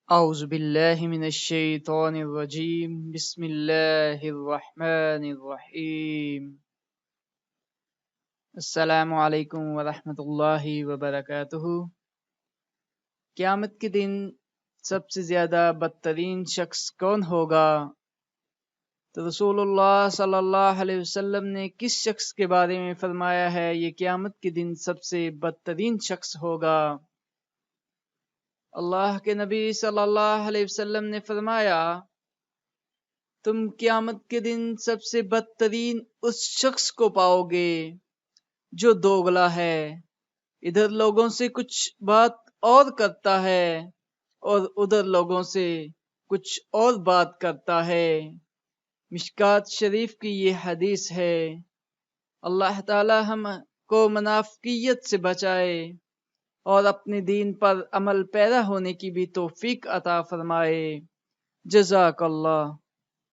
اعوذ باللہ من الشیطان الرجیم بسم اللہ الرحمن الرحیم السلام علیکم ورحمۃ اللہ وبرکاتہ۔ قیامت کے دن سب سے زیادہ بدترین شخص کون ہوگا؟ تو رسول اللہ صلی اللہ علیہ وسلم نے کس شخص کے بارے میں فرمایا ہے یہ قیامت کے دن سب سے بدترین شخص ہوگا؟ اللہ کے نبی صلی اللہ علیہ وسلم نے فرمایا، تم قیامت کے دن سب سے بدترین اس شخص کو پاؤ گے جو دوگلا ہے، ادھر لوگوں سے کچھ بات اور کرتا ہے اور ادھر لوگوں سے کچھ اور بات کرتا ہے۔ مشکات شریف کی یہ حدیث ہے۔ اللہ تعالی ہم کو منافقیت سے بچائے اور اپنے دین پر عمل پیرا ہونے کی بھی توفیق عطا فرمائے۔ جزاک اللہ۔